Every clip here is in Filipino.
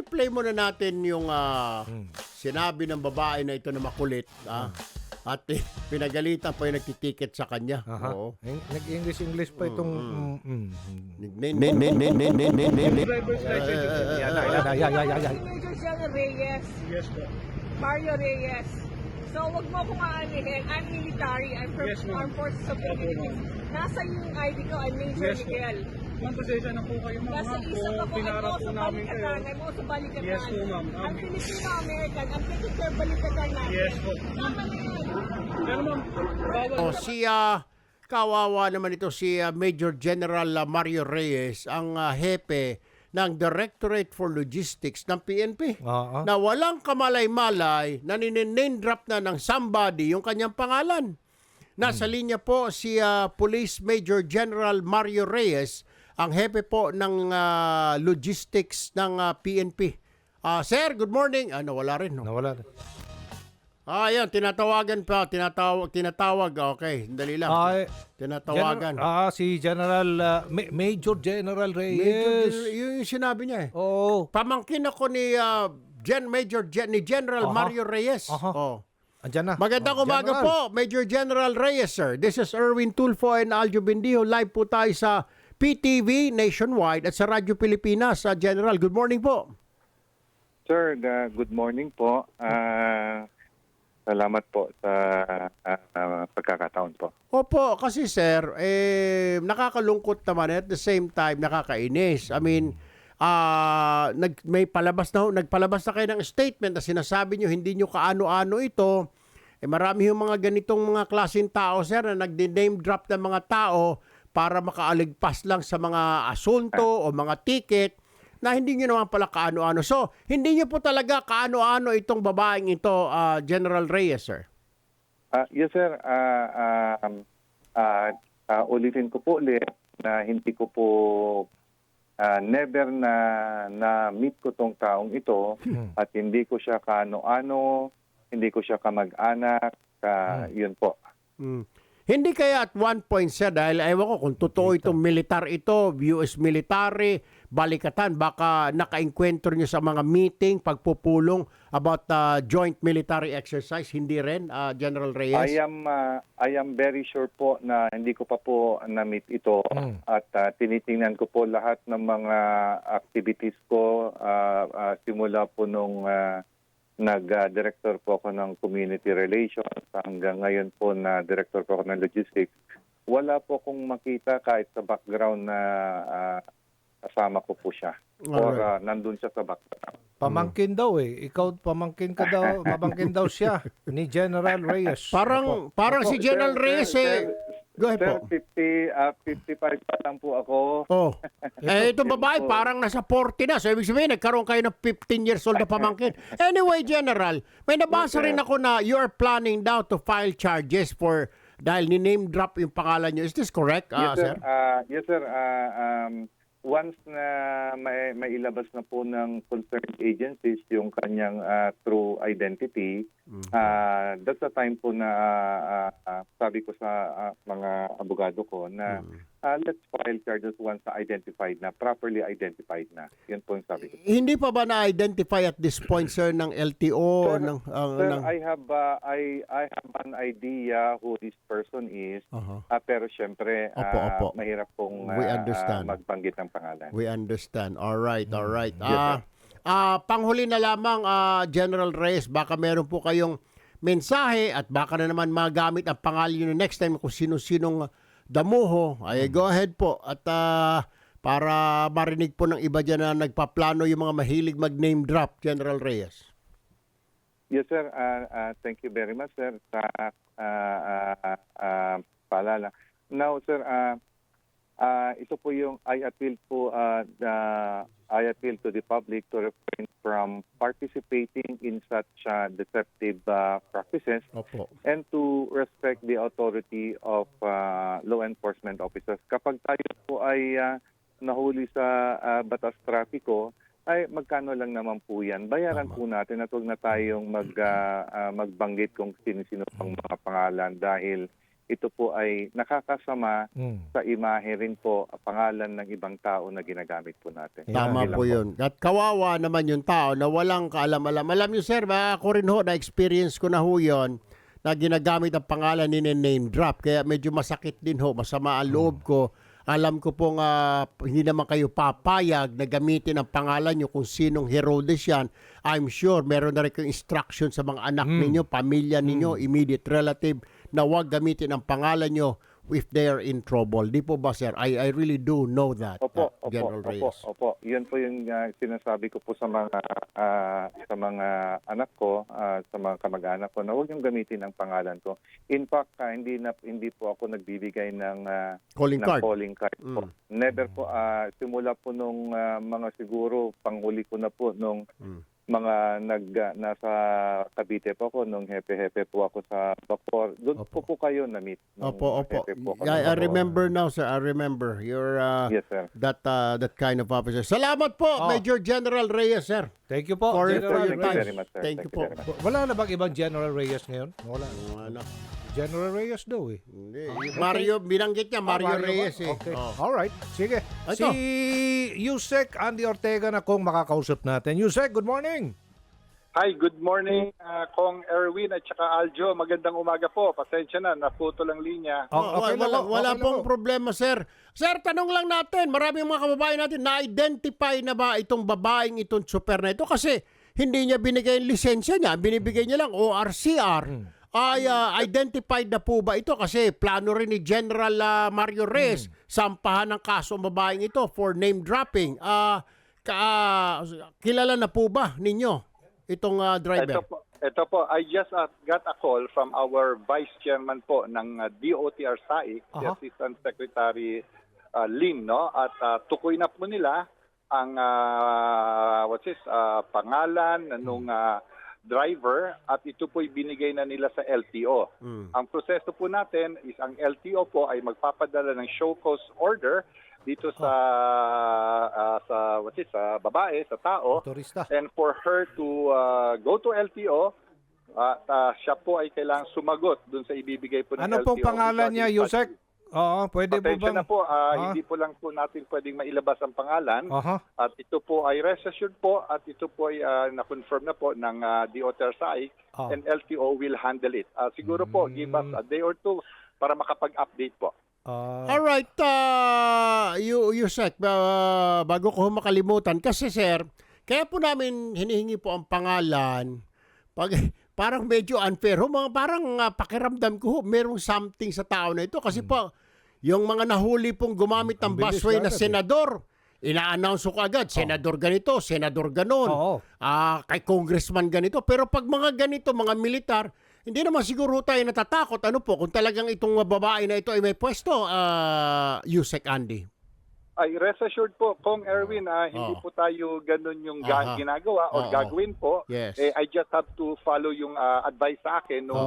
i-play muna natin yung sinabi ng babae na ito na makulit. At pinagalitan pa yung nagtitiket sa kanya. Oo. Nag-English pa itong... Driver's license. Major General Reyes, Yes po. Mario Reyes. So, wag mo akong aanihin. I'm military. I'm from Yes, ma'am. Armed Forces of the Opo, Philippines. Nasa yung ID ko, I'm Major Yes, po. Miguel. Ma'am, pasensya na po kayo, ma'am. Nasa isa ka po, Pinara ako po sa namin kayo. balikatan. I'm also balikatan. Yes po, ma'am. I'm Filipino-American. I'm pretty sure balikatan natin. Yes po. Tama na yun. Pero ma'am, bawal. Kawawa naman ito si Major General Mario Reyes, ang hepe ng Directorate for Logistics ng PNP. Na walang kamalay-malay na name drop na ng somebody yung kanyang pangalan. Nasa linya po si Police Major General Mario Reyes, ang hepe po ng logistics ng PNP. Sir, good morning. Nawala rin. No? Nawala. Yan, tinatawagan pa, tinatawag. Okay, dali lang. Tinatawagan. Si General, Major General Reyes. Major, yung sinabi niya eh. Oo. Pamangkin ako ni General Mario Reyes. Andyan na. Magandang umaga po, Major General Reyes, sir. This is Erwin Tulfo and Aljo Bindijo. Live po tayo sa PTV Nationwide at sa Radyo Pilipinas. General, good morning po. Sir, good morning po. Salamat po sa pagkakataon po. Opo, kasi sir, nakakalungkot naman at the same time nakakainis. I mean, nagpalabas na kayo ng statement na sinasabi nyo hindi nyo kaano-ano ito. Marami yung mga ganitong mga klaseng tao, sir, na nag-name drop ng mga tao para makaaligpas lang sa mga asunto o mga ticket na hindi nyo naman pala kaano-ano. So, hindi nyo po talaga kaano-ano itong babaeng ito, General Reyes, sir? Yes, sir. Ulitin ko po ulit na hindi ko po never na meet ko tong taong ito at hindi ko siya kaano-ano, hindi ko siya kamag-anak. Yun po. Hindi kaya at one point, sir, dahil ewan ko kung totoo itong militar ito, US military, balikatan, baka naka-encuentro nyo sa mga meeting, pagpupulong about joint military exercise, hindi rin, General Reyes? I am very sure po na hindi ko pa po na-meet ito at tinitingnan ko po lahat ng mga activities ko simula po nung nag-director po ako ng community relations hanggang ngayon po na director po ako ng logistics. Wala po akong makita kahit sa background na kasama ko po siya. Or nandun siya sa background. Pamangkin daw eh. Ikaw pamangkin ka daw, pamangkin daw siya ni General Reyes. Parang si General Reyes go ahead Sir, po. 55 pa lang po ako. Itong babae parang nasa 40 na. So ibig sabihin, nagkaroon kayo ng 15 years old na pamangkin. Anyway, General, may nabasa rin ako na you are planning now to file charges for dahil ni-name drop yung pangalan nyo. Is this correct, sir? Yes, sir. Once na mailabas na po ng concerned agencies yung kanyang true identity, that's the time po na sabi ko sa mga abogado ko na let's file charges once na identified na, properly identified na. Yun po yung sabi ko. Hindi pa ba na-identify at this point, sir, ng LTO? Sir, I have an idea who this person is, pero syempre, Opo. mahirap pong We understand. magbanggit ng pangalan. We understand. All right. Yes, Panghuli na lamang, General Reyes, baka meron po kayong mensahe at baka na naman magamit ang pangalan nyo next time kung sino-sinong damuho. Go ahead po. At para marinig po ng iba dyan na nagpaplano yung mga mahilig mag-name drop, General Reyes. Yes, sir. Thank you very much, sir, sa paalala. Now, sir, ito po yung I appeal to the public to refrain from participating in such deceptive practices and to respect the authority of law enforcement officers. Kapag tayo po ay nahuli sa batas trapiko, ay magkano lang naman po yan. Bayaran po natin at huwag na tayong magbanggit kung sino-sino pang mga pangalan dahil ito po ay nakakasama sa imahe rin po pangalan ng ibang tao na ginagamit po natin. Tama Yun lang po yun. At kawawa naman yung tao na walang kaalam-alam. Alam niyo sir, ako rin ho, na-experience ko na ho yun, na ginagamit ang pangalan ni name drop. Kaya medyo masakit din ho, masama ang loob ko. Alam ko pong hindi naman kayo papayag na gamitin ang pangalan nyo kung sinong Herodes yan. I'm sure meron na rin kayong instruction sa mga anak ninyo, pamilya ninyo, immediate relative na huwag gamitin ang pangalan nyo if they are in trouble. Di po ba, sir? I really do know that, General Reyes. Opo. Yun po yung sinasabi ko po sa mga anak ko, sa mga kamag-anak ko na huwag yung gamitin ang pangalan ko. In fact, hindi po ako nagbibigay ng Calling card. calling card po. Never po simula po nung mga siguro panghuli ko na po nung mga nasa Cavite po ako nung hepe-hepe po ako sa Bacoor. Doon po kayo na-meet. Opo. hepe po ako I sa Bacoor. remember now, sir. I remember. You're Yes, sir. that kind of officer. Salamat po, Major General Reyes, sir. Thank you po, For General your Thank you time. very much, sir. Thank you po. very much. Wala na bang ibang General Reyes ngayon? Wala. Ano? General Reyes daw eh. Hindi. Mario, binanggit niya, Mario Reyes eh. Okay. Oh. Alright. Sige. Ito. Si Yusek Andy Ortega na kung makakausap natin. Yusek, good morning. Hi, good morning, Kong Erwin at saka Aljo. Magandang umaga po. Pasensya na, naputol ang linya. Okay lang po, wala okay lang pong po. problema, sir. Sir, tanong lang natin, maraming mga kababayan natin, na-identify na ba itong babaeng itong super na ito? Kasi hindi niya binigay yung lisensya niya, binibigay niya lang ORCR. Ay, identified na po ba ito? Kasi plano rin ni General Mario Reyes sampahan ng kaso ang babaeng ito for name dropping. Kilala na po ba ninyo itong driver? Ito po, I just got a call from our Vice Chairman po ng DOTR SAIC, si Assistant Secretary Lim, no? At tukoy na po nila ang pangalan nung driver at ito po'y binigay na nila sa LTO. Ang proseso po natin is ang LTO po ay magpapadala ng show cause order dito sa babae, sa tao. Motorista. And for her to go to LTO, siya po ay kailangang sumagot dun sa ibibigay po ng Ano LTO. pong pangalan niya, Yusek? Oo, pwede po Pasensya bang... na po, hindi po lang po natin pwedeng mailabas ang pangalan. At ito po ay rest assured po at ito po ay na-confirm na po ng DOTR SAIC and LTO will handle it. Siguro po, give us a day or two para makapag-update po. Alright, Yusek, bago ko makalimutan, kasi sir, kaya po namin hinihingi po ang pangalan, parang medyo unfair, parang pakiramdam ko, merong something sa tao na ito, kasi po, yung mga nahuli pong gumamit ng bilis busway na agad, senador, ina-announce ko agad, senador ganito, senador ganon, kay congressman ganito, pero pag mga ganito, mga militar, hindi naman siguro tayo natatakot. Ano po, kung talagang itong babae na ito ay may pwesto, Yusek Andy? Ay, rest assured po, Kong Erwin, hindi po tayo ganun yung ginagawa o gagawin po. Yes. I just have to follow yung advice sa akin nung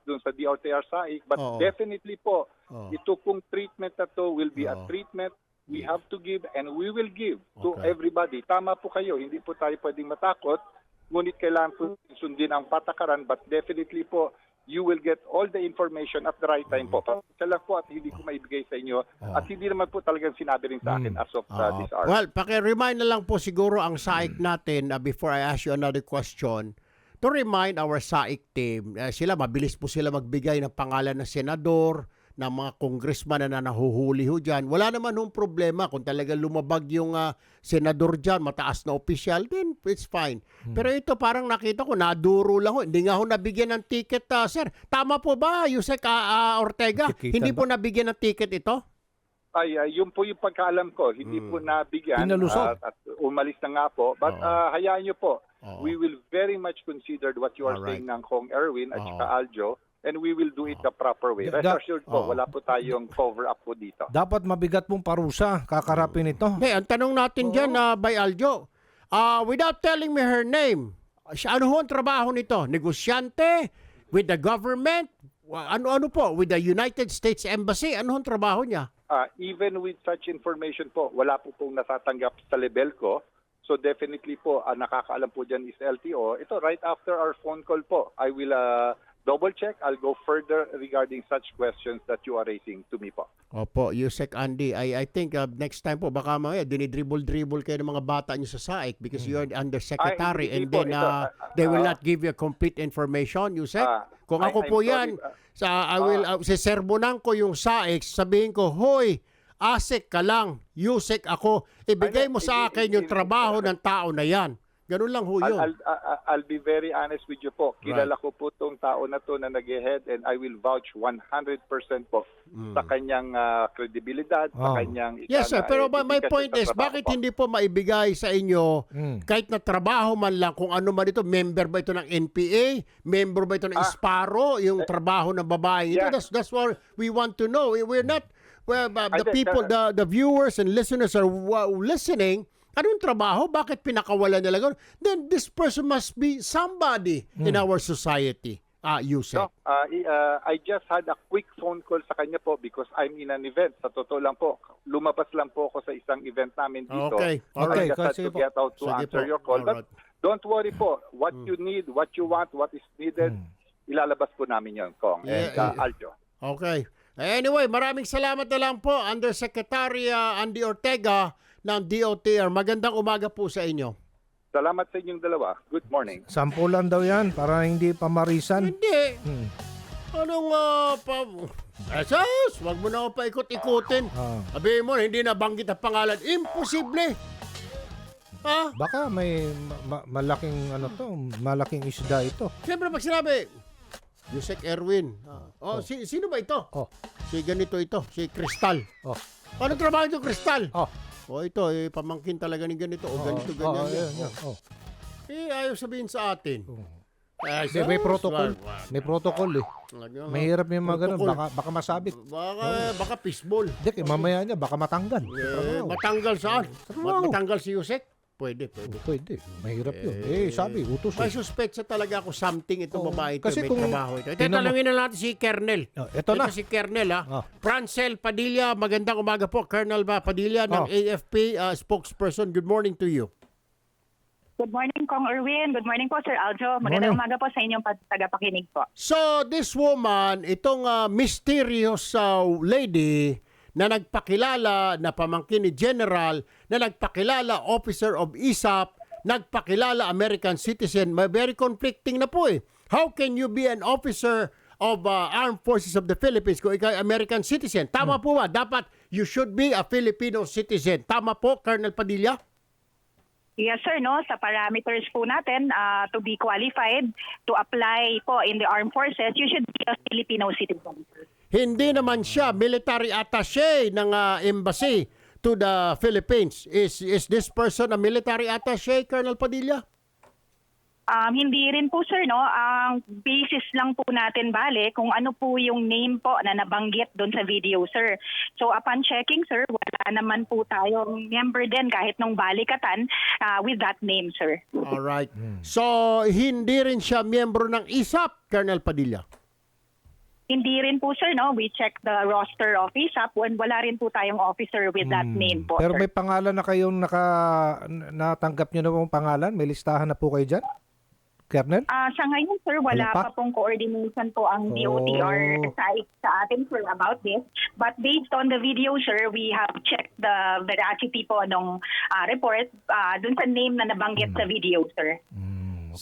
dun sa DOTR SAIC. But definitely po, ito pong treatment na to will be a treatment we have to give and we will give to everybody. Tama po kayo, hindi po tayo pwedeng matakot. Ngunit kailangan po sundin ang patakaran, but definitely po, you will get all the information at the right time po. Pasensya lang po at hindi ko maibigay sa inyo at hindi naman po talagang sinabi rin sa akin as of this hour. Well, paki-remind na lang po siguro ang SAIC natin before I ask you another question. To remind our SAIC team, sila mabilis po sila magbigay ng pangalan ng senador, ng mga congressman na nahuhuli ho dyan. Wala naman hong problema kung talaga lumabag yung senador dyan, mataas na opisyal, then it's fine. Pero ito parang nakita ko, naduro lang ho. Hindi nga ho nabigyan ng ticket, sir. Tama po ba, Yusek Ortega? Hindi po nabigyan ng ticket ito? Ay, yun po yung pagkaalam ko. Hindi po nabigyan Pinalusot. at umalis na nga po. But hayaan nyo po, we will very much consider what you are saying ng Kong Erwin at saka Aljo. And we will do it the proper way. Rest assured po, wala po tayong cover-up po dito. Dapat mabigat mong parusa, kakarapin ito. Hey, ang tanong natin dyan, by Aljo, without telling me her name, ano ho ang trabaho nito? Negosyante? With the government? Ano po? With the United States Embassy? Ano ho ang trabaho niya? Even with such information po, wala po pong natatanggap sa level ko. So definitely po, nakakaalam po dyan is LTO. Ito, right after our phone call po, I will double check. I'll go further regarding such questions that you are raising to me po. Opo, Yusek Andy, I think next time po baka mamaya dinidribble-dribble kayo ng mga bata niyo sa SAIC because you're the undersecretary Ay, and hindi po. then Ito, they will not give you complete information, Yusek. Kung ako I'm po sorry, yan, I will sisermonan ko yung SAIC, sabihin ko, hoy, ASEC ka lang, Yusek ako, ibigay mo sa akin yung trabaho ng tao na yan. Ganun lang ho yun. I'll be very honest with you po. Kilala ko po tong tao na to na nag-head and I will vouch 100% po sa kanyang kredibilidad, sa kanyang... Yes, sir. Pero my point is, bakit hindi po maibigay sa inyo kahit na trabaho man lang, kung ano man ito, member ba ito ng NPA, member ba ito ng Isparo, yung trabaho ng babae ito? Yeah. That's what we want to know. We're not, the people, the viewers and listeners are listening. Anong trabaho? Bakit pinakawalan nila gano'n? Then this person must be somebody in our society. Yusek. No, I just had a quick phone call sa kanya po because I'm in an event. Sa totoo lang po, lumabas lang po ako sa isang event namin dito. Okay. I just had Sige to po. get out to Sige answer po. your call. Alright. But don't worry po. What you need, what you want, what is needed, ilalabas po namin yon, Kong and Aljo. Okay. Anyway, maraming salamat na lang po, Undersecretary Andy Ortega ng DOTR. Magandang umaga po sa inyo. Salamat sa inyong dalawa. Good morning. Sampulan daw yan para hindi pamarisan. Hindi. Anong Jesus, wag mo na ako paikot-ikutin. Sabihin mo, hindi nabanggit ang pangalan. Imposible. Baka may malaking malaking isda ito. Siyempre pag sinabi, Yusek Erwin. Sino ba ito? Si ganito ito, si Crystal. Anong trabaho ito, Crystal? Ito, pamangkin talaga ni ganito. Ganito, ganyan. Ayaw sabihin sa atin. May protocol. May protocol eh. Mahirap yung mga ganun. Baka masabit. Baka fishball. Dik, mamaya niya, baka matanggal. Matanggal saan? Matanggal si Yusek? Pwede. Pwede. Mahirap yun. Sabi, utos May eh. suspect sa talaga ako something itong babae ito. Kasi May kung trabaho ito. Talangin na natin si Kernel. Ito na. Si Kernel Francel Padilla, magandang umaga po. Colonel Padilla ng AFP spokesperson. Good morning to you. Good morning, Kong Erwin. Good morning po, Sir Aljo. Magandang umaga po sa inyong tagapakinig po. So, this woman, itong mysterious lady na nagpakilala na pamangkin ni General, na nagpakilala officer of ISAP, nagpakilala American citizen, may very conflicting na po eh. How can you be an officer of Armed Forces of the Philippines kung ikaw ay American citizen? Tama po ba? Dapat you should be a Filipino citizen. Tama po, Colonel Padilla? Yes, sir. No, sa parameters po natin, to be qualified to apply po in the armed forces, you should be a Filipino citizen. Hindi naman siya military attaché ng embassy to the Philippines. Is this person a military attaché, Colonel Padilla? Hindi rin po, sir. No, ang basis lang po natin bale kung ano po yung name po na nabanggit doon sa video, sir. So upon checking, sir, wala naman po tayong member din kahit nung balikatan with that name, sir. All right. So hindi rin siya miyembro ng ISAP, Colonel Padilla. Hindi rin po, sir. No, we check the roster of ISAP when wala rin po tayong officer with that name po, Pero sir. may pangalan na kayong natanggap nyo na pong pangalan? May listahan na po kayo dyan? Kernel? Sa ngayon, sir, wala Wala pa? pa pong coordination po ang DOTR sa atin, sir, about this. But based on the video, sir, we have checked the veracity po ng report dun sa name na nabanggit sa video, sir.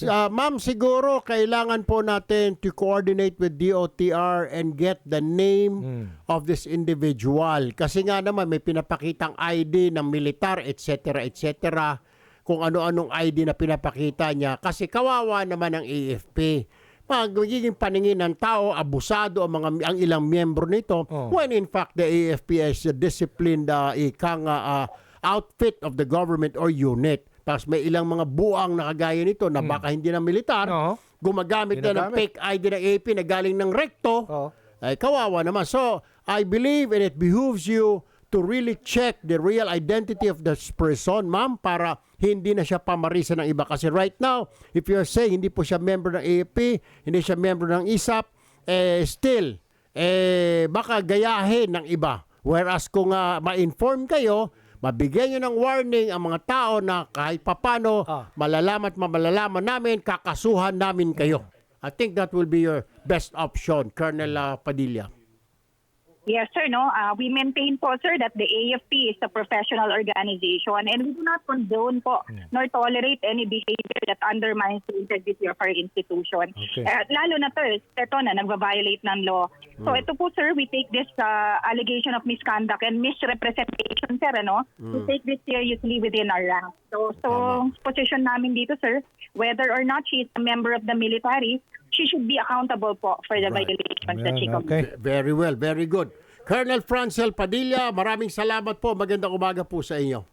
Ma'am, siguro kailangan po natin to coordinate with DOTR and get the name of this individual. Kasi nga naman may pinapakitang ID ng militar, etc., etc., kung ano-anong ID na pinapakita niya. Kasi kawawa naman ang AFP. Magiging paningin ng tao, abusado ang ilang miyembro nito, when in fact the AFP is a disciplined outfit of the government or unit. Tapos may ilang mga buang na kagaya nito na baka hindi na militar, gumagamit na ng fake ID ng AFP na galing ng rekto, ay kawawa naman. So, I believe and it behooves you to really check the real identity of this person, ma'am, para hindi na siya pamarisan ng iba. Kasi right now, if you're saying hindi po siya member ng AFP, hindi siya member ng ISAP, still, baka gayahin ng iba. Whereas kung ma-inform kayo, mabigyan nyo ng warning ang mga tao na kahit papano, malalaman namin, kakasuhan namin kayo. I think that will be your best option, Colonel Padilla. Yes, sir. No, we maintain po, sir, that the AFP is a professional organization and we do not condone po nor tolerate any behavior that undermines the integrity of our institution. Okay. Lalo na ito na nagva-violate ng law. So ito po, sir, we take this allegation of misconduct and misrepresentation, sir, we take this seriously within our ranks. So position namin dito, sir, whether or not she is a member of the military, she should be accountable po for the violations that she committed. Okay. Very well, very good. Colonel Francel Padilla, maraming salamat po. Magandang umaga po sa inyo.